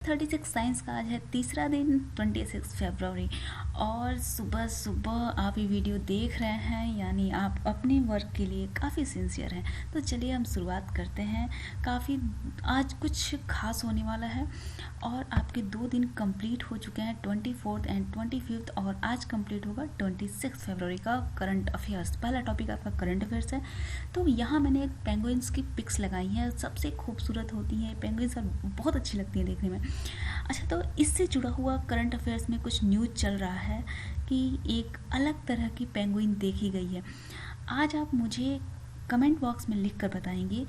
36 science का आज है तीसरा दिन 26 फरवरी और सुबह सुबह आप ये वीडियो देख रहे हैं, यानी आप अपने वर्क के लिए काफ़ी सिंसियर हैं। तो चलिए हम शुरुआत करते हैं। काफ़ी आज कुछ खास होने वाला है और आपके 2 दिन कंप्लीट हो चुके हैं, 24 एंड 25, और आज कंप्लीट होगा 26 फरवरी का करंट अफेयर्स। पहला टॉपिक आपका करंट अफेयर्स है। तो यहाँ मैंने पेंगुइन्स की पिक्स लगाई हैं, सबसे खूबसूरत होती हैं पेंगुइन्स और बहुत अच्छी लगती हैं देखने में। अच्छा, तो इससे जुड़ा हुआ करंट अफेयर्स में कुछ न्यूज़ चल रहा है कि एक अलग तरह की पेंगुइन देखी गई है। आज आप मुझे कमेंट बॉक्स में लिख कर बताएंगे,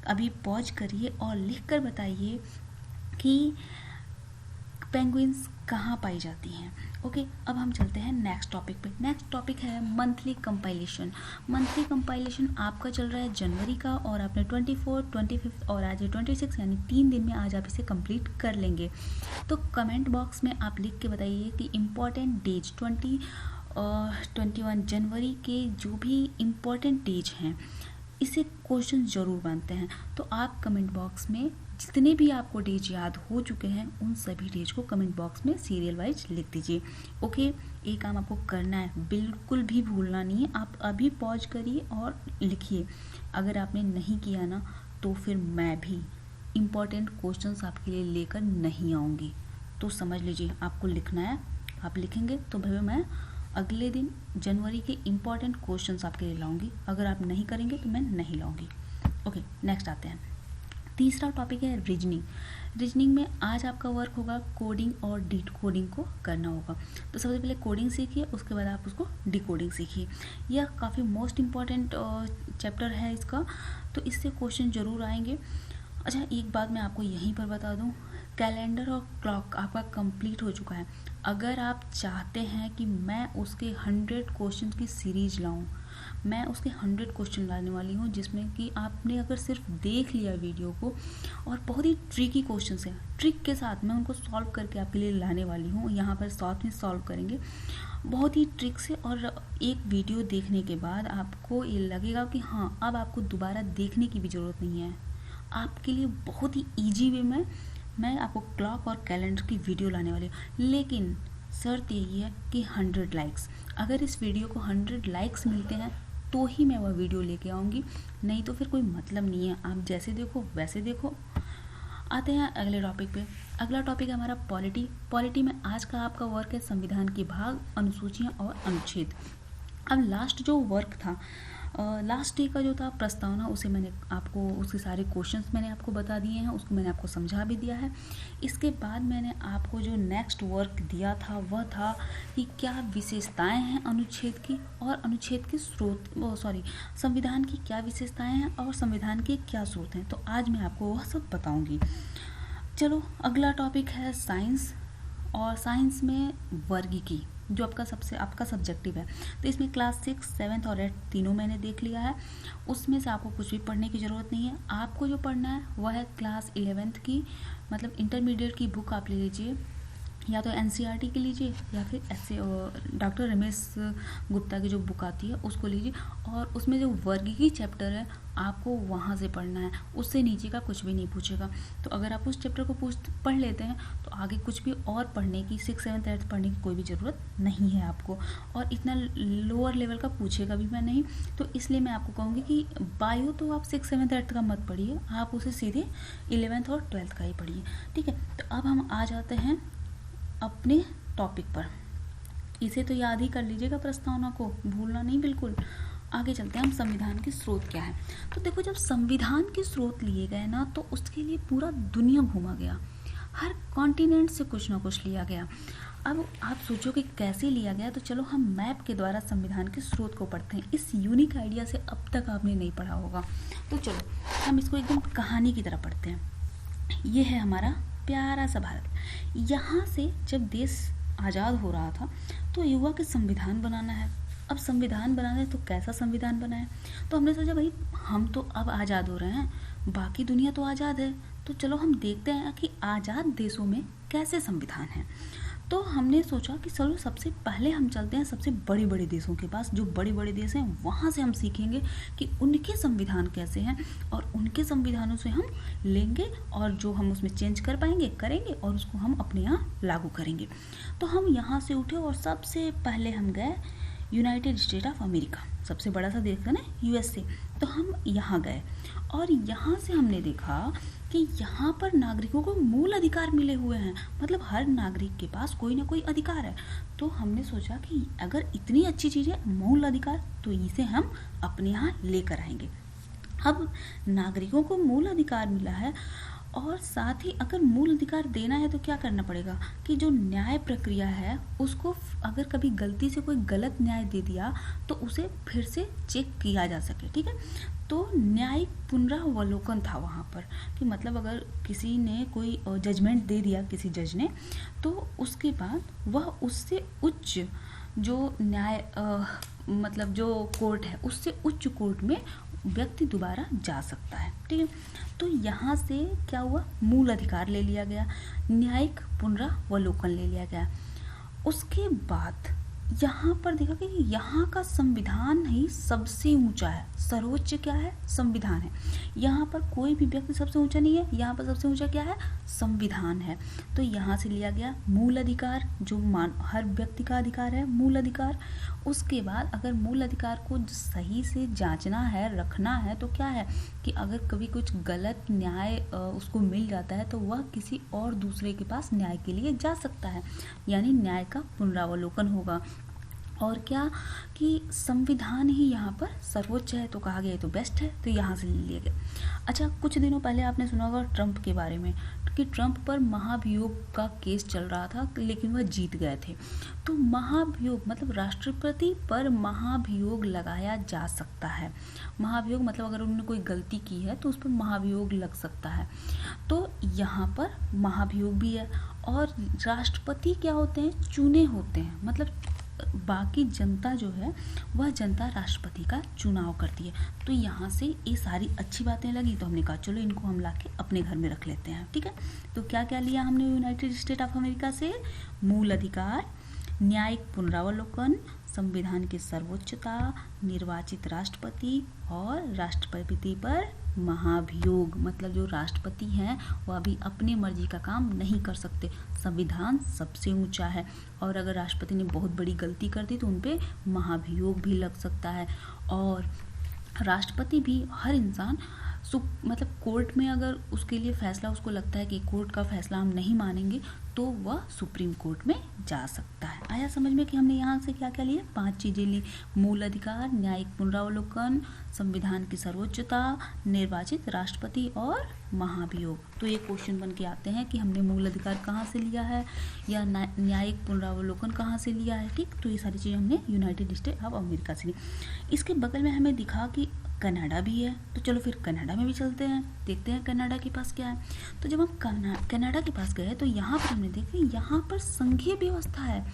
अभी पॉज करिए और लिख कर बताइए कि पेंगुइन्स कहाँ पाई जाती हैं। ओके, अब हम चलते हैं नेक्स्ट टॉपिक पे। नेक्स्ट टॉपिक है मंथली कंपाइलेशन। मंथली कंपाइलेशन आपका चल रहा है जनवरी का और आपने 24, 25 और आज 26, यानी 3 दिन में आज आप इसे कंप्लीट कर लेंगे। तो कमेंट बॉक्स में आप लिख के बताइए कि इम्पॉर्टेंट डेज 21 जनवरी के जो भी इम्पॉर्टेंट डेज हैं, इसे क्वेश्चन ज़रूर बनते हैं। तो आप कमेंट बॉक्स में जितने भी आपको डेज याद हो चुके हैं उन सभी डेज को कमेंट बॉक्स में सीरियल वाइज लिख दीजिए। ओके, एक काम आपको करना है, बिल्कुल भी भूलना नहीं है। आप अभी पॉज करिए और लिखिए। अगर आपने नहीं किया ना तो फिर मैं भी इम्पॉर्टेंट क्वेश्चंस आपके लिए लेकर नहीं आऊँगी। तो समझ लीजिए, आपको लिखना है। आप लिखेंगे तो भैया मैं अगले दिन जनवरी के इम्पॉर्टेंट क्वेश्चंस आपके लिए लाऊंगी। अगर आप नहीं करेंगे तो मैं नहीं लाऊंगी। ओके, नेक्स्ट आते हैं। तीसरा टॉपिक है रीजनिंग। रीजनिंग में आज आपका वर्क होगा कोडिंग और डिकोडिंग को करना होगा। तो सबसे पहले कोडिंग सीखिए, उसके बाद आप उसको डिकोडिंग सीखिए। यह काफ़ी मोस्ट इम्पॉर्टेंट चैप्टर है इसका, तो इससे क्वेश्चन ज़रूर आएंगे। अच्छा, एक बात मैं आपको यहीं पर बता दूं, कैलेंडर और क्लॉक आपका कंप्लीट हो चुका है। अगर आप चाहते हैं कि मैं उसके 100 क्वेश्चन की सीरीज लाऊं, मैं उसके 100 क्वेश्चन लाने वाली हूं, जिसमें कि आपने अगर सिर्फ देख लिया वीडियो को, और बहुत ही ट्रिकी क्वेश्चन हैं, ट्रिक के साथ मैं उनको सॉल्व करके आपके लिए लाने वाली हूँ। यहाँ पर साथ में सॉल्व करेंगे बहुत ही ट्रिक से, और एक वीडियो देखने के बाद आपको ये लगेगा कि हाँ, अब आपको दोबारा देखने की भी ज़रूरत नहीं है। आपके लिए बहुत ही ईजी वे में मैं आपको क्लॉक और कैलेंडर की वीडियो लाने वाली हूँ। लेकिन शर्त यही है कि 100 लाइक्स, अगर इस वीडियो को 100 लाइक्स मिलते हैं तो ही मैं वह वीडियो लेके आऊँगी, नहीं तो फिर कोई मतलब नहीं है। आप जैसे देखो वैसे देखो। आते हैं अगले टॉपिक पे। अगला टॉपिक है हमारा पॉलिटी। पॉलिटी में आज का आपका वर्क है संविधान के भाग, अनुसूचियाँ और अनुच्छेद। अब लास्ट जो वर्क था, लास्ट डे का जो था प्रस्तावना, उसे मैंने आपको उसके सारे क्वेश्चंस मैंने आपको बता दिए हैं, उसको मैंने आपको समझा भी दिया है। इसके बाद मैंने आपको जो नेक्स्ट वर्क दिया था वह था कि क्या विशेषताएं हैं अनुच्छेद की, और अनुच्छेद के स्रोत, संविधान की क्या विशेषताएं हैं और संविधान के क्या स्रोत हैं। तो आज मैं आपको वह सब बताऊँगी। चलो, अगला टॉपिक है साइंस, और साइंस में वर्गीकी जो आपका सब्जेक्टिव है। तो इसमें क्लास 6, 7 और 8 तीनों मैंने देख लिया है। उसमें से आपको कुछ भी पढ़ने की ज़रूरत नहीं है। आपको जो पढ़ना है वह है क्लास 11th की, मतलब इंटरमीडिएट की बुक आप ले लीजिए, या तो एनसीईआरटी की लीजिए या फिर ऐसे डॉक्टर रमेश गुप्ता की जो बुक आती है उसको लीजिए, और उसमें जो वर्गीकी चैप्टर है आपको वहाँ से पढ़ना है। उससे नीचे का कुछ भी नहीं पूछेगा। तो अगर आप उस चैप्टर को पढ़ लेते हैं तो आगे कुछ भी और पढ़ने की, 6, 7, 8 पढ़ने की कोई भी ज़रूरत नहीं है आपको, और इतना लोअर लेवल का पूछेगा भी मैं नहीं। तो इसलिए मैं आपको कहूँगी कि बायो तो आप 6, 7, 8 का मत पढ़िए, आप उसे सीधे 11th और 12th का ही पढ़िए। ठीक है, तो अब हम आ जाते हैं अपने टॉपिक पर। इसे तो याद ही कर लीजिएगा, प्रस्तावना को भूलना नहीं बिल्कुल। आगे चलते हैं हम, संविधान के स्रोत क्या है। तो देखो, जब संविधान के स्रोत लिए गए ना, तो उसके लिए पूरा दुनिया घूमा गया, हर कॉन्टिनेंट से कुछ ना कुछ लिया गया। अब आप सोचो कि कैसे लिया गया, तो चलो हम मैप के द्वारा संविधान के स्रोत को पढ़ते हैं। इस यूनिक आइडिया से अब तक आपने नहीं पढ़ा होगा, तो चलो हम इसको एकदम कहानी की तरह पढ़ते हैं। ये है हमारा प्यारा सा भारत। यहाँ से जब देश आज़ाद हो रहा था तो युवा के संविधान बनाना है। अब संविधान बनाना है तो कैसा संविधान बनाए, तो हमने सोचा भाई हम तो अब आज़ाद हो रहे हैं, बाकी दुनिया तो आज़ाद है, तो चलो हम देखते हैं कि आज़ाद देशों में कैसे संविधान है। तो हमने सोचा कि चलो सबसे पहले हम चलते हैं सबसे बड़े बड़े देशों के पास, जो बड़े बड़े देश हैं वहाँ से हम सीखेंगे कि उनके संविधान कैसे हैं, और उनके संविधानों से हम लेंगे और जो हम उसमें चेंज कर पाएंगे करेंगे और उसको हम अपने यहाँ लागू करेंगे। तो हम यहाँ से उठे और सबसे पहले हम गए यूनाइटेड स्टेट ऑफ अमेरिका, सबसे बड़ा सा देश है ना यूएसए। तो हम यहाँ गए और यहाँ से हमने देखा कि यहाँ पर नागरिकों को मूल अधिकार मिले हुए हैं, मतलब हर नागरिक के पास कोई ना कोई अधिकार है। तो हमने सोचा कि अगर इतनी अच्छी चीज़ है मूल अधिकार, तो इसे हम अपने यहाँ लेकर आएंगे। अब नागरिकों को मूल अधिकार मिला है और साथ ही अगर मूल अधिकार देना है तो क्या करना पड़ेगा कि जो न्याय प्रक्रिया है उसको अगर कभी गलती से कोई गलत न्याय दे दिया तो उसे फिर से चेक किया जा सके, ठीक है। तो न्यायिक पुनरावलोकन था वहाँ पर कि मतलब अगर किसी ने कोई जजमेंट दे दिया किसी जज ने, तो उसके बाद वह उससे उच्च जो न्याय मतलब जो कोर्ट है उससे उच्च कोर्ट में व्यक्ति दोबारा जा सकता है, ठीक है। तो यहाँ से क्या हुआ, मूल अधिकार ले लिया गया, न्यायिक पुनरावलोकन ले लिया गया। उसके बाद यहाँ पर देखा कि यहाँ का संविधान ही सबसे ऊंचा है, सर्वोच्च क्या है, संविधान है। यहाँ पर कोई भी व्यक्ति सबसे ऊंचा नहीं है, यहाँ पर सबसे ऊंचा क्या है, संविधान है। तो यहाँ से लिया गया मूल अधिकार, जो हर व्यक्ति का अधिकार है, मूल अधिकार। उसके बाद अगर मूल अधिकार को सही से जांचना है, रखना है, तो क्या है कि अगर कभी कुछ गलत न्याय उसको मिल जाता है तो वह किसी और दूसरे के पास न्याय के लिए जा सकता है, यानी न्याय का पुनरावलोकन होगा। और क्या कि संविधान ही यहाँ पर सर्वोच्च है, तो कहा गया तो बेस्ट है, तो यहाँ से ले लिया गया। अच्छा, कुछ दिनों पहले आपने सुना होगा ट्रंप के बारे में कि ट्रंप पर महाभियोग का केस चल रहा था, लेकिन वह जीत गए थे। तो महाभियोग मतलब राष्ट्रपति पर महाभियोग लगाया जा सकता है। महाभियोग मतलब अगर उन्होंने कोई गलती की है तो उस पर महाभियोग लग सकता है। तो यहाँ पर महाभियोग भी है। और राष्ट्रपति क्या होते हैं, चुने होते हैं, मतलब बाकी जनता जो है वह जनता राष्ट्रपति का चुनाव करती है। तो यहाँ से ये सारी अच्छी बातें लगी, तो हमने कहा चलो इनको हम लाके अपने घर में रख लेते हैं, ठीक है। तो क्या क्या लिया हमने यूनाइटेड स्टेट ऑफ अमेरिका से, मूल अधिकार, न्यायिक पुनरावलोकन, संविधान की सर्वोच्चता, निर्वाचित राष्ट्रपति और राष्ट्रपति पर महाभियोग, मतलब जो राष्ट्रपति हैं वह भी अपनी मर्जी का काम नहीं कर सकते, संविधान सबसे ऊंचा है। और अगर राष्ट्रपति ने बहुत बड़ी गलती कर दी तो उन पे महाभियोग भी लग सकता है। और राष्ट्रपति भी हर इंसान मतलब कोर्ट में अगर उसके लिए फैसला उसको लगता है कि कोर्ट का फैसला हम नहीं मानेंगे तो वह सुप्रीम कोर्ट में जा सकता है। आया समझ में कि हमने यहाँ से क्या क्या लिया, 5 चीज़ें ली, मूल अधिकार, न्यायिक पुनरावलोकन, संविधान की सर्वोच्चता, निर्वाचित राष्ट्रपति और महाभियोग। तो ये क्वेश्चन बन के आते हैं कि हमने मूल अधिकार कहाँ से लिया है या न्यायिक पुनरावलोकन कहाँ से लिया है, ठीक। तो ये सारी चीज़ें हमने यूनाइटेड स्टेट ऑफ अमेरिका से ली। इसके बगल में हमें दिखा कि कनाडा भी है, तो चलो फिर कनाडा में भी चलते हैं, देखते हैं कनाडा के पास क्या है। तो जब हम कनाडा के पास गए तो यहाँ पर हमने देखा यहाँ पर संघीय व्यवस्था है।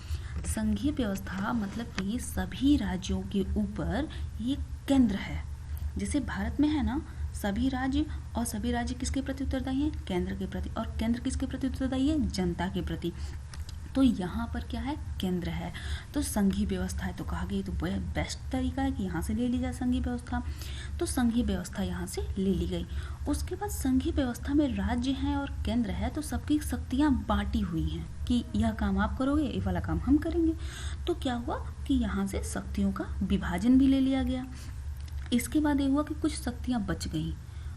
संघीय व्यवस्था मतलब कि सभी राज्यों के ऊपर एक केंद्र है, जैसे भारत में है ना, सभी राज्य, और सभी राज्य किसके प्रति उत्तरदायी हैं, केंद्र के प्रति, और केंद्र किसके प्रति उत्तरदायी है, जनता के प्रति। तो यहाँ पर क्या है, केंद्र है, तो संघीय व्यवस्था है। तो कहा गया तो बेस्ट तरीका है कि यहाँ से ले ली जाए संघीय व्यवस्था। तो संघीय व्यवस्था यहाँ से ले ली गई। उसके बाद संघीय व्यवस्था में राज्य हैं और केंद्र है, तो सबकी शक्तियाँ बांटी हुई हैं कि यह काम आप करोगे, ये वाला काम हम करेंगे। तो क्या हुआ कि यहाँ से शक्तियों का विभाजन भी ले लिया गया। इसके बाद ये हुआ कि कुछ शक्तियाँ बच गई,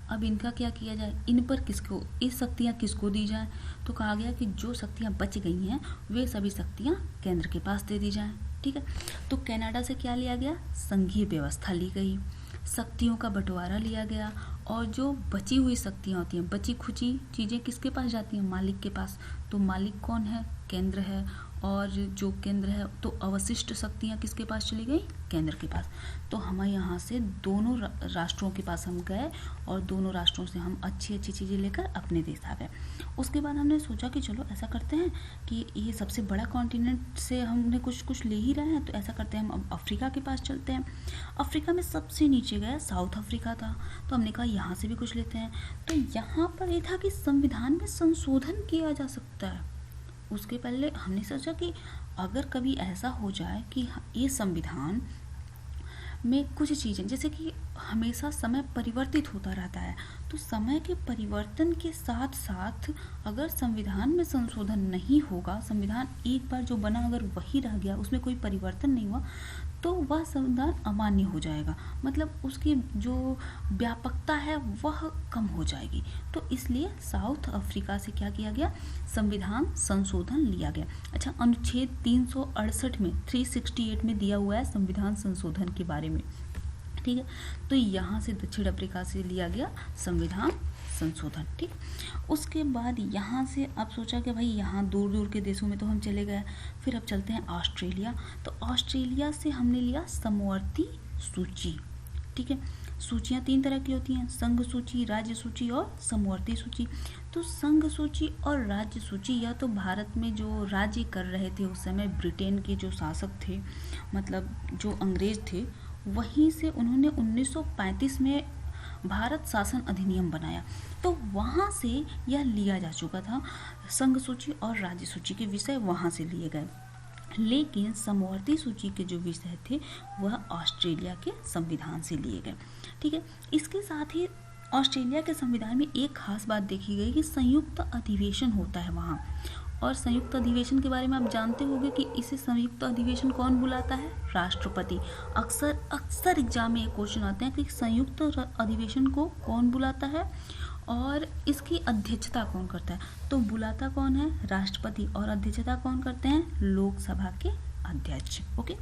अब इनका क्या किया जाए, इन पर किसको, ये शक्तियाँ किसको दी जाए। तो कहा गया कि जो शक्तियाँ बच गई हैं वे सभी शक्तियाँ केंद्र के पास दे दी जाएं, ठीक है। तो कनाडा से क्या लिया गया, संघीय व्यवस्था ली गई, शक्तियों का बंटवारा लिया गया, और जो बची हुई शक्तियाँ होती हैं, बची खुची चीज़ें किसके पास जाती हैं, मालिक के पास। तो मालिक कौन है, केंद्र है, और जो केंद्र है तो अवशिष्ट शक्तियाँ किसके पास चली गई, केंद्र के पास। तो हम यहाँ से दोनों राष्ट्रों के पास हम गए और दोनों राष्ट्रों से हम अच्छी अच्छी चीज़ें लेकर अपने देश आ गए। उसके बाद हमने सोचा कि चलो ऐसा करते हैं कि ये सबसे बड़ा कॉन्टिनेंट से हमने कुछ कुछ ले ही रहे हैं, तो ऐसा करते हैं हम अफ्रीका के पास चलते हैं। अफ्रीका में सबसे नीचे गया साउथ अफ्रीका था, तो हमने कहा यहाँ से भी कुछ लेते हैं। तो यहाँ पर ये था कि संविधान में संशोधन किया जा सकता है, उसके पहले हमने सोचा कि अगर कभी ऐसा हो जाए कि ये संविधान में कुछ चीज़ें, जैसे कि हमेशा समय परिवर्तित होता रहता है, तो समय के परिवर्तन के साथ साथ अगर संविधान में संशोधन नहीं होगा, संविधान एक बार जो बना अगर वही रह गया, उसमें कोई परिवर्तन नहीं हुआ, तो वह संविधान अमान्य हो जाएगा, मतलब उसकी जो व्यापकता है वह कम हो जाएगी। तो इसलिए साउथ अफ्रीका से क्या किया गया, संविधान संशोधन लिया गया। अच्छा, अनुच्छेद 368 में 368 में दिया हुआ है संविधान संशोधन के बारे में, ठीक है। तो यहाँ से दक्षिण अफ्रीका से लिया गया संविधान संशोधन, ठीक। उसके बाद यहाँ से अब सोचा कि भाई यहाँ दूर दूर के देशों में तो हम चले गए, फिर अब चलते हैं ऑस्ट्रेलिया। तो ऑस्ट्रेलिया से हमने लिया समवर्ती सूची, ठीक है। सूचियाँ 3 तरह की होती हैं, संघ सूची, राज्य सूची और समवर्ती सूची। तो संघ सूची और राज्य सूची, या तो भारत में जो राज्य कर रहे थे उस समय ब्रिटेन के जो शासक थे, मतलब जो अंग्रेज थे, वहीं से उन्होंने 1935 में भारत शासन अधिनियम बनाया, तो वहाँ से यह लिया जा चुका था। संघ सूची और राज्य सूची के विषय वहाँ से लिए गए, लेकिन समवर्ती सूची के जो विषय थे वह ऑस्ट्रेलिया के संविधान से लिए गए, ठीक है। इसके साथ ही ऑस्ट्रेलिया के संविधान में एक खास बात देखी गई कि संयुक्त अधिवेशन होता है वहाँ, और संयुक्त अधिवेशन के बारे में आप जानते होंगे कि इसे संयुक्त अधिवेशन कौन बुलाता है, राष्ट्रपति। अक्सर एग्जाम में एक क्वेश्चन आते हैं कि संयुक्त अधिवेशन को कौन बुलाता है और इसकी अध्यक्षता कौन करता है। तो बुलाता कौन है, राष्ट्रपति, और अध्यक्षता कौन करते हैं, लोकसभा के अध्यक्ष। ओके,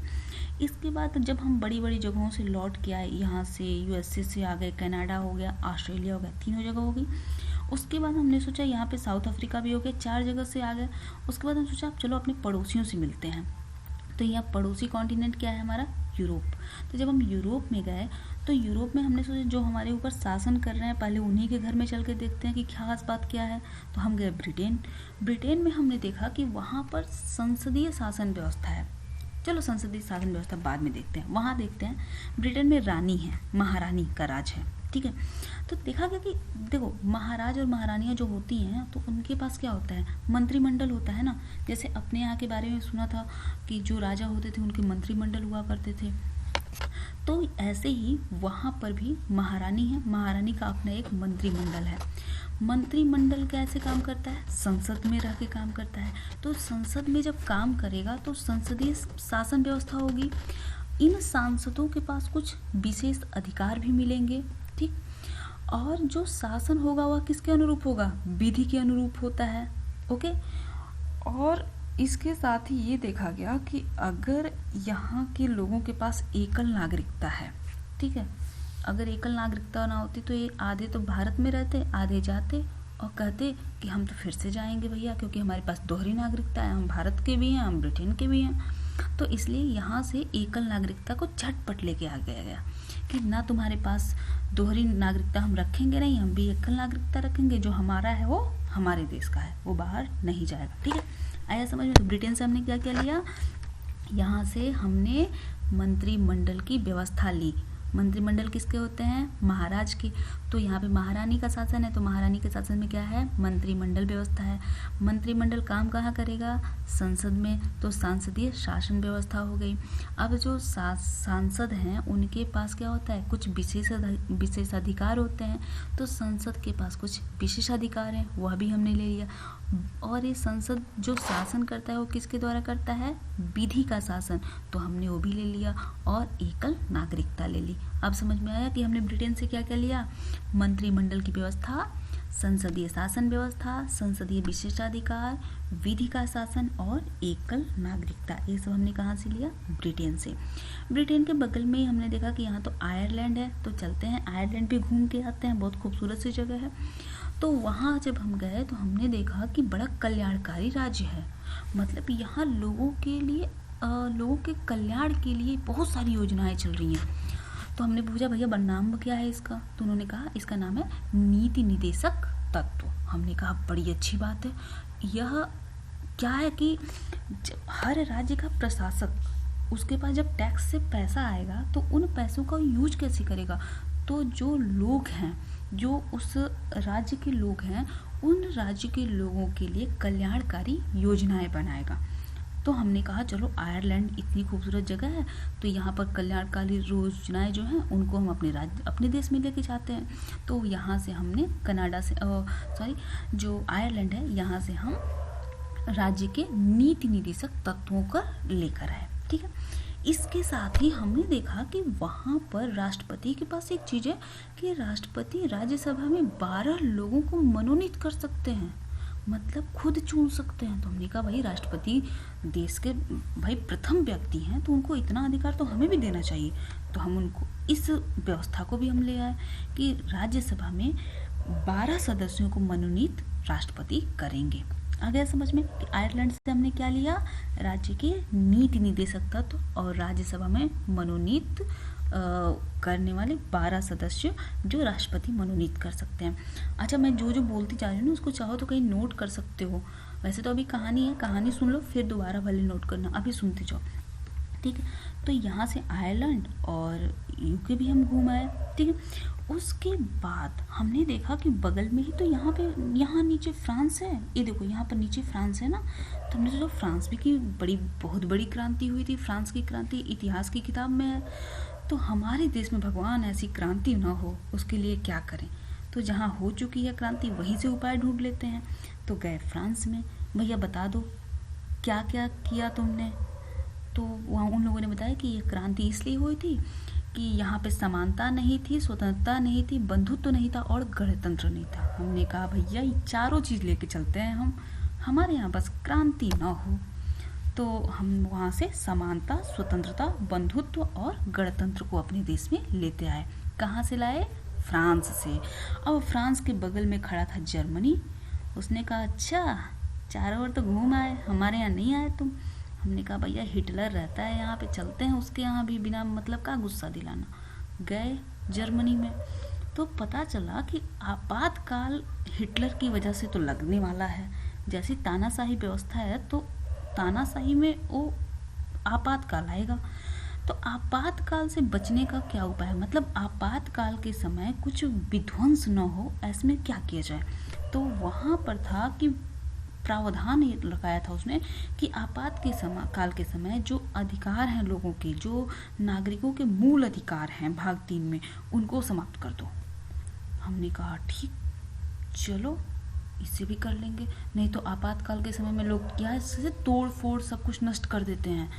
इसके बाद जब हम बड़ी बड़ी जगहों से लौट के आए, यहाँ से यूएसए से आ गए, कनाडा हो गया, ऑस्ट्रेलिया हो गया, तीनों जगह हो गई। उसके बाद हमने सोचा यहाँ पे साउथ अफ्रीका भी हो गया, 4 जगह से आ गए। उसके बाद हम सोचा चलो अपने पड़ोसियों से मिलते हैं। तो यहाँ पड़ोसी कॉन्टिनेंट क्या है हमारा, यूरोप। तो जब हम यूरोप में गए तो यूरोप में हमने सोचा जो हमारे ऊपर शासन कर रहे हैं पहले उन्हीं के घर में चल के देखते हैं कि खास बात क्या है। तो हम गए ब्रिटेन में हमने देखा कि वहाँ पर संसदीय शासन व्यवस्था है। चलो संसदीय शासन व्यवस्था बाद में देखते हैं, वहाँ देखते हैं। ब्रिटेन में रानी है, महारानी का राज है, ठीक है। तो देखा गया कि देखो महाराज और महारानियाँ जो होती हैं तो उनके पास क्या होता है, मंत्रिमंडल होता है ना। जैसे अपने यहाँ के बारे में सुना था कि जो राजा होते थे उनके मंत्रिमंडल हुआ करते थे, तो ऐसे ही वहाँ पर भी महारानी है, महारानी का अपना एक मंत्रिमंडल है। मंत्रिमंडल कैसे काम करता है, संसद में रह के काम करता है। तो संसद में जब काम करेगा तो संसदीय शासन व्यवस्था होगी। इन सांसदों के पास कुछ विशेष अधिकार भी मिलेंगे, ठीक। और जो शासन होगा वह किसके अनुरूप होगा, विधि के अनुरूप होता है, ओके। और इसके साथ ही ये देखा गया कि अगर यहाँ के लोगों के पास एकल नागरिकता है, ठीक है, अगर एकल नागरिकता ना होती तो ये आधे तो भारत में रहते, आधे जाते और कहते कि हम तो फिर से जाएंगे भैया, क्योंकि हमारे पास दोहरी नागरिकता है, हम भारत के भी हैं, हम ब्रिटेन के भी हैं। तो इसलिए यहाँ से एकल नागरिकता को झटपट लेके आ गया कि ना तुम्हारे पास दोहरी नागरिकता हम रखेंगे नहीं, हम भी एकल नागरिकता रखेंगे, जो हमारा है वो हमारे देश का है, वो बाहर नहीं जाएगा, ठीक है। आया समझ में। तो ब्रिटेन से हमने क्या क्या लिया, यहाँ से हमने मंत्रिमंडल की व्यवस्था ली। मंत्रिमंडल किसके होते हैं, महाराज के। तो यहाँ पे महारानी का शासन है, तो महारानी के शासन में क्या है, मंत्रिमंडल व्यवस्था है। मंत्रिमंडल काम कहाँ करेगा, संसद में, तो सांसदीय शासन व्यवस्था हो गई। अब जो सांसद हैं उनके पास क्या होता है, कुछ विशेष अधिकार होते हैं। तो संसद के पास कुछ विशेष अधिकार हैं, वह भी हमने ले लिया। और ये संसद जो शासन करता है वो किसके द्वारा करता है, विधि का शासन, तो हमने वो भी ले लिया और एकल नागरिकता ले ली। अब समझ में आया कि हमने ब्रिटेन से क्या क्या लिया, मंत्रिमंडल की व्यवस्था, संसदीय शासन व्यवस्था, संसदीय विशेषाधिकार, विधि का शासन और एकल नागरिकता। ये सब हमने कहाँ से लिया, ब्रिटेन से। ब्रिटेन के बगल में ही हमने देखा कि यहाँ तो आयरलैंड है, तो चलते हैं आयरलैंड भी घूम के आते हैं, बहुत खूबसूरत सी जगह है। तो वहाँ जब हम गए तो हमने देखा कि बड़ा कल्याणकारी राज्य है, मतलब यहाँ लोगों के लिए लोगों के कल्याण के लिए बहुत सारी योजनाएं चल रही हैं। तो हमने पूछा भैया नाम क्या है इसका, तो उन्होंने कहा इसका नाम है नीति निदेशक तत्व। हमने कहा बड़ी अच्छी बात है। यह क्या है कि हर राज्य का प्रशासक, उसके पास जब टैक्स से पैसा आएगा तो उन पैसों का यूज कैसे करेगा। तो जो लोग हैं, जो उस राज्य के लोग हैं, उन राज्य के लोगों के लिए कल्याणकारी योजनाएं बनाएगा। तो हमने कहा चलो आयरलैंड इतनी खूबसूरत जगह है, तो यहाँ पर कल्याणकारी योजनाएं जो हैं उनको हम अपने देश में लेके जाते हैं। तो यहाँ से हमने कनाडा से जो आयरलैंड है यहाँ से हम राज्य के नीति निर्देशक तत्वों का लेकर आए। ठीक है, इसके साथ ही हमने देखा कि वहाँ पर राष्ट्रपति के पास एक चीज़ है कि राष्ट्रपति राज्यसभा में 12 लोगों को मनोनीत कर सकते हैं, मतलब खुद चुन सकते हैं। तो हमने कहा भाई राष्ट्रपति देश के भाई प्रथम व्यक्ति हैं, तो उनको इतना अधिकार तो हमें भी देना चाहिए। तो हम उनको इस व्यवस्था को भी हम ले आए कि राज्यसभा में 12 सदस्यों को मनोनीत राष्ट्रपति करेंगे। आ गया समझ में कि आयरलैंड से हमने क्या लिया, राज्य के नीति निर्देशक तत्व और राज्यसभा में मनोनीत करने वाले 12 सदस्य जो राष्ट्रपति मनोनीत कर सकते हैं। अच्छा, मैं जो जो बोलती जा रही हूँ ना उसको चाहो तो कहीं नोट कर सकते हो। वैसे तो अभी कहानी है, कहानी सुन लो फिर दोबारा भले नोट करना, अभी सुनते जाओ। ठीक है, तो यहाँ से आयरलैंड और यूके भी हम घूम आए। ठीक है, उसके बाद हमने देखा कि बगल में ही तो यहाँ नीचे फ्रांस है। ये देखो यहाँ पर नीचे फ्रांस है ना, तो हमने सोचा फ्रांस भी की बहुत बड़ी क्रांति हुई थी। फ्रांस की क्रांति इतिहास की किताब में है, तो हमारे देश में भगवान ऐसी क्रांति ना हो उसके लिए क्या करें। तो जहाँ हो चुकी है क्रांति वहीं से उपाय ढूंढ लेते हैं। तो गए फ्रांस में, भैया बता दो क्या क्या किया तुमने। तो वहाँ उन लोगों ने बताया कि ये क्रांति इसलिए हुई थी कि यहाँ पे समानता नहीं थी, स्वतंत्रता नहीं थी, बंधुत्व तो नहीं था और गणतंत्र नहीं था। हमने कहा भैया ये चारों चीज़ लेके चलते हैं हम, हमारे यहाँ बस क्रांति ना हो। तो हम वहाँ से समानता, स्वतंत्रता, बंधुत्व और गणतंत्र को अपने देश में लेते आए। कहाँ से लाए? फ्रांस से। अब फ्रांस के बगल में खड़ा था जर्मनी। उसने कहा अच्छा चारों ओर तो घूम आए, हमारे यहाँ नहीं आए तुम। हमने कहा भैया हिटलर रहता है यहाँ पे, चलते हैं उसके यहाँ भी, बिना मतलब का गुस्सा दिलाना। गए जर्मनी में, तो पता चला कि आपातकाल हिटलर की वजह से तो लगने वाला है। जैसी तानाशाही व्यवस्था है तो तानाशाही में वो आपातकाल आएगा। तो आपातकाल से बचने का क्या उपाय है, मतलब आपातकाल के समय कुछ विध्वंस न हो, ऐसे में क्या किया जाए। तो वहाँ पर था कि प्रावधान ये लगाया था उसने कि काल के समय जो अधिकार हैं लोगों के, जो नागरिकों के मूल अधिकार हैं भाग 3 में, उनको समाप्त कर दो। हमने कहा ठीक चलो इससे भी कर लेंगे। नहीं तो आपातकाल के समय में लोग क्या इससे तोड़ फोड़ सब कुछ नष्ट कर देते हैं।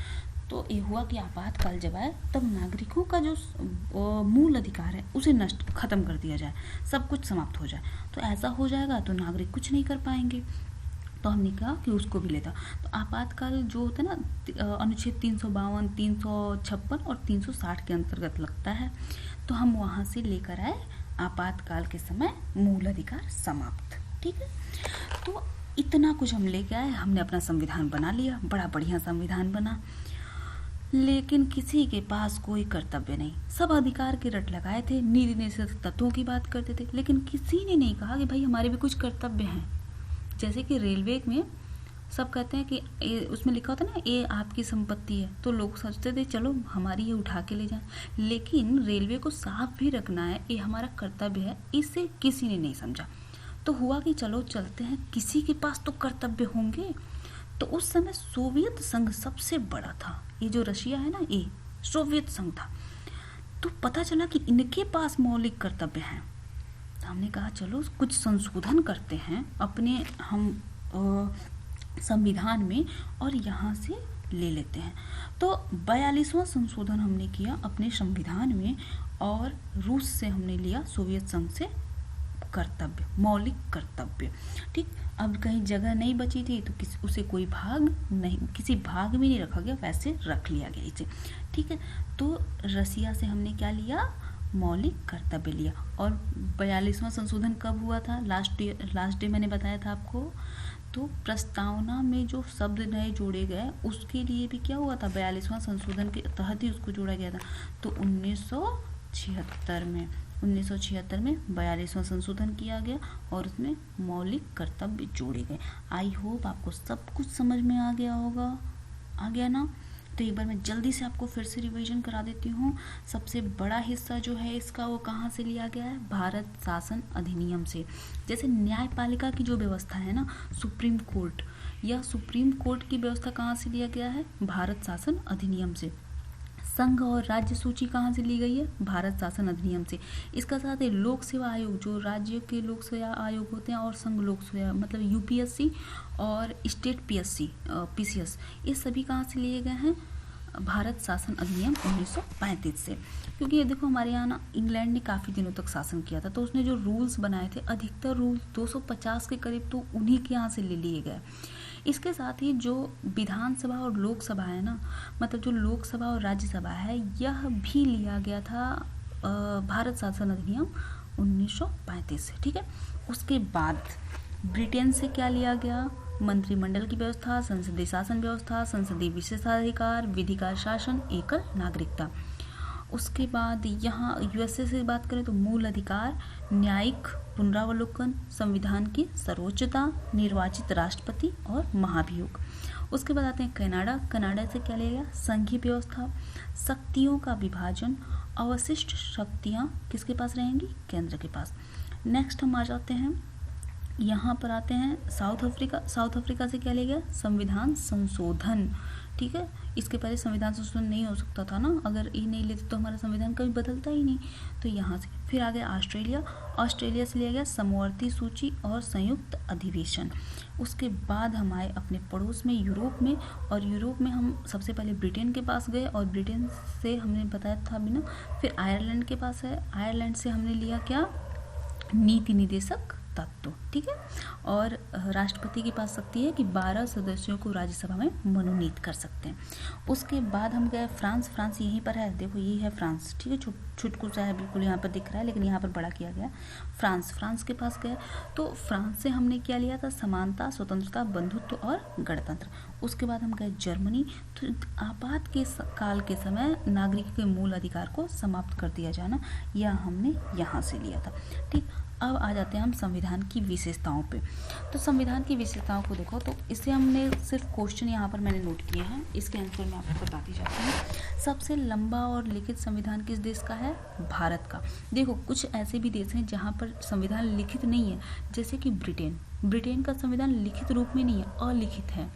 तो ये हुआ कि आपातकाल जब आए तब नागरिकों का जो मूल अधिकार है उसे खत्म कर दिया जाए, सब कुछ समाप्त हो जाए। तो ऐसा हो जाएगा तो नागरिक कुछ नहीं कर पाएंगे। तो हमने कहा कि उसको भी लेता। तो आपातकाल जो होता है ना अनुच्छेद 352, 356 और 360 के अंतर्गत लगता है। तो हम वहाँ से लेकर आए आपातकाल के समय मूल अधिकार समाप्त। ठीक है, तो इतना कुछ हम लेके आए, हमने अपना संविधान बना लिया, बड़ा बढ़िया संविधान बना। लेकिन किसी के पास कोई कर्तव्य नहीं, सब अधिकार के रट लगाए थे, नीति निर्देशक तत्वों की बात करते थे, लेकिन किसी ने नहीं कहा कि भाई हमारे भी कुछ कर्तव्य हैं। जैसे कि रेलवे में सब कहते हैं कि उसमें लिखा होता है ना ये आपकी संपत्ति है, तो लोग सोचते थे चलो हमारी ये उठा के ले जाएं। लेकिन रेलवे को साफ भी रखना है, ये हमारा कर्तव्य है, इससे किसी ने नहीं समझा। तो हुआ कि चलो चलते हैं, किसी के पास तो कर्तव्य होंगे। तो उस समय सोवियत संघ सबसे बड़ा था, ये जो रशिया है ना ये सोवियत संघ था। तो पता चला कि इनके पास मौलिक कर्तव्य हैं। तो हमने कहा चलो कुछ संशोधन करते हैं अपने हम संविधान में और यहाँ से ले लेते हैं। तो 42वां संशोधन हमने किया अपने संविधान में और रूस से हमने लिया सोवियत संघ से कर्तव्य, मौलिक कर्तव्य। ठीक, अब कहीं जगह नहीं बची थी तो उसे कोई भाग नहीं, किसी भाग में नहीं रखा गया, वैसे रख लिया गया इसे। ठीक है, तो रसिया से हमने क्या लिया, मौलिक कर्तव्य लिया। और 42वां संशोधन कब हुआ था, लास्ट डे मैंने बताया था आपको। तो प्रस्तावना में जो शब्द नए जोड़े गए उसके लिए भी क्या हुआ था, 42वां संशोधन के तहत ही उसको जोड़ा गया था। तो 1976 में 42वां संशोधन किया गया और उसमें मौलिक कर्तव्य जोड़े गए। आई होप आपको सब कुछ समझ में आ गया होगा, आ गया ना। तो एक बार मैं जल्दी से आपको फिर से रिवीजन करा देती हूँ। सबसे बड़ा हिस्सा जो है इसका वो कहाँ से लिया गया है, भारत शासन अधिनियम से। जैसे न्यायपालिका की जो व्यवस्था है ना, सुप्रीम कोर्ट या सुप्रीम कोर्ट की व्यवस्था कहाँ से लिया गया है, भारत शासन अधिनियम से। संघ और राज्य सूची कहाँ से ली गई है, भारत शासन अधिनियम से। इसका साथ ही लोक सेवा आयोग, जो राज्य के लोक सेवा आयोग होते हैं, और संघ लोक सेवा मतलब यूपीएससी और स्टेट पीएससी पीसीएस, ये सभी कहाँ से लिए गए हैं, भारत शासन अधिनियम 1935 से। क्योंकि ये देखो हमारे यहाँ ना इंग्लैंड ने काफ़ी दिनों तक शासन किया था, तो उसने जो रूल्स बनाए थे, अधिकतर रूल्स 250 के करीब तो उन्हीं के यहाँ से ले लिए गए। इसके साथ ही जो विधानसभा और लोकसभा है ना, मतलब जो लोकसभा और राज्यसभा है, यह भी लिया गया था भारत शासन अधिनियम 1935 से। ठीक है, उसके बाद ब्रिटेन से क्या लिया गया, मंत्रिमंडल की व्यवस्था, संसदीय शासन व्यवस्था, संसदीय विशेषाधिकार, विधिकार शासन, एकल नागरिकता। उसके बाद यहाँ यूएसए से बात करें तो मूल अधिकार, न्यायिक पुनरावलोकन, संविधान की सर्वोच्चता, निर्वाचित राष्ट्रपति और महाभियोग। उसके बाद आते हैं कनाडा। कनाडा से क्या लिया गया, संघीय व्यवस्था, शक्तियों का विभाजन, अवशिष्ट शक्तियाँ किसके पास रहेंगी, केंद्र के पास। नेक्स्ट हम आ जाते हैं, यहाँ पर आते हैं साउथ अफ्रीका। साउथ अफ्रीका से क्या लिया गया, संविधान संशोधन। ठीक है, इसके पहले संविधान संशोधन नहीं हो सकता था ना, अगर ये नहीं लेते तो हमारा संविधान कभी बदलता ही नहीं। तो यहाँ से फिर आ गया ऑस्ट्रेलिया। ऑस्ट्रेलिया से लिया गया समवर्ती सूची और संयुक्त अधिवेशन। उसके बाद हम आए अपने पड़ोस में यूरोप में, और यूरोप में हम सबसे पहले ब्रिटेन के पास गए, और ब्रिटेन से हमने बताया था अभी ना, फिर आयरलैंड के पास है। आयरलैंड से हमने लिया क्या, नीति निदेशक तत्व। ठीक है, और राष्ट्रपति के पास शक्ति है कि 12 सदस्यों को राज्यसभा में मनोनीत कर सकते हैं। उसके बाद हम गए फ्रांस। फ्रांस यहीं पर है, देखो ये है फ्रांस। ठीक है, छुटकू सा है, बिल्कुल यहाँ पर दिख रहा है, लेकिन यहाँ पर बड़ा किया गया फ्रांस। फ्रांस के पास गए तो फ्रांस से हमने क्या लिया था, समानता, स्वतंत्रता, बंधुत्व और गणतंत्र। उसके बाद हम गए जर्मनी। तो आपात के काल के समय नागरिक के मूल अधिकार को समाप्त कर दिया जाना, यह हमने यहाँ से लिया था। ठीक, अब आ जाते हैं हम संविधान की विशेषताओं पे। तो संविधान की विशेषताओं को देखो, तो इसे हमने सिर्फ क्वेश्चन यहाँ पर मैंने नोट किए हैं, इसके आंसर मैं आपको बताती जाती हूँ। सबसे लंबा और लिखित संविधान किस देश का है, भारत का। देखो कुछ ऐसे भी देश हैं जहाँ पर संविधान लिखित नहीं है, जैसे कि ब्रिटेन। ब्रिटेन का संविधान लिखित रूप में नहीं है, अलिखित है।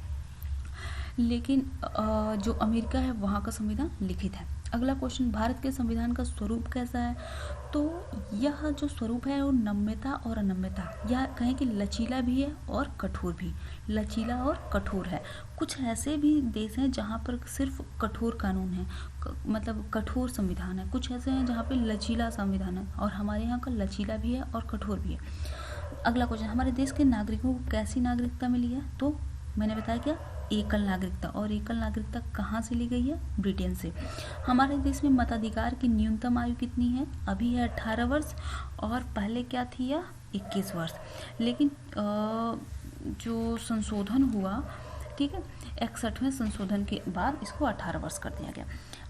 लेकिन जो अमेरिका है वहाँ का संविधान लिखित है। अगला क्वेश्चन, भारत के संविधान का स्वरूप कैसा है। तो यह जो स्वरूप है वो नम्यता और अनम्यता, या कहें कि लचीला भी है और कठोर भी। लचीला और कठोर है। कुछ ऐसे भी देश हैं जहाँ पर सिर्फ कठोर कानून है, मतलब कठोर संविधान है। कुछ ऐसे हैं जहाँ पे लचीला संविधान है, और हमारे यहाँ का लचीला भी है और कठोर भी है। अगला क्वेश्चन, हमारे देश के नागरिकों को कैसी नागरिकता मिली है। तो मैंने बताया क्या, एकल नागरिकता। और एकल नागरिकता कहाँ से ली गई है, ब्रिटेन से। हमारे देश में मताधिकार की न्यूनतम आयु कितनी है, अभी है 18 वर्ष, और पहले क्या थी यह 21 वर्ष। लेकिन जो संशोधन हुआ, ठीक है, 61वें संशोधन के बाद इसको 18 वर्ष कर दिया गया।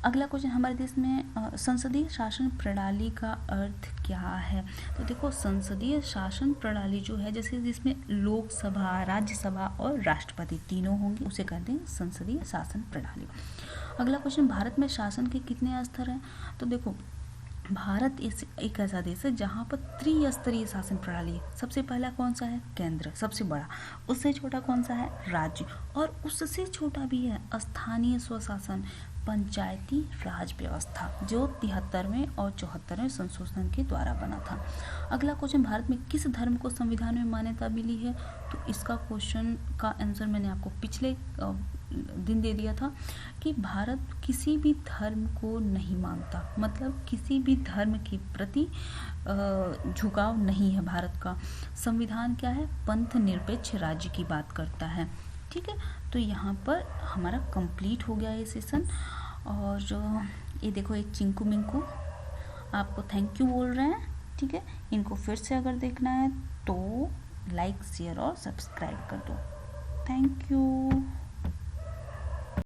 अगला क्वेश्चन, हमारे देश में संसदीय शासन प्रणाली का अर्थ क्या है। तो देखो संसदीय शासन प्रणाली जो है, जैसे जिसमें लोकसभा, राज्यसभा और राष्ट्रपति तीनों होंगे, उसे कहते हैं संसदीय शासन प्रणाली। अगला क्वेश्चन, भारत में शासन के कितने स्तर हैं। तो देखो भारत एक ऐसा देश है जहाँ पर त्रिस्तरीय शासन प्रणाली है। सबसे पहला कौन सा है, केंद्र, सबसे बड़ा। उससे छोटा कौन सा है, राज्य। और उससे छोटा भी है स्थानीय स्वशासन, पंचायती राज व्यवस्था, जो 73वें और 74वें संशोधन के द्वारा बना था। अगला क्वेश्चन, भारत में किस धर्म को संविधान में मान्यता मिली है। तो इसका क्वेश्चन का आंसर मैंने आपको पिछले दिन दे दिया था कि भारत किसी भी धर्म को नहीं मानता, मतलब किसी भी धर्म के प्रति झुकाव नहीं है भारत का। संविधान क्या है, पंथ निरपेक्ष राज्य की बात करता है। ठीक है, तो यहाँ पर हमारा कंप्लीट हो गया ये सेशन। और ये देखो एक चिंकू मिंकू आपको थैंक यू बोल रहे हैं। ठीक है, इनको फिर से अगर देखना है तो लाइक, शेयर और सब्सक्राइब कर दो। Thank you.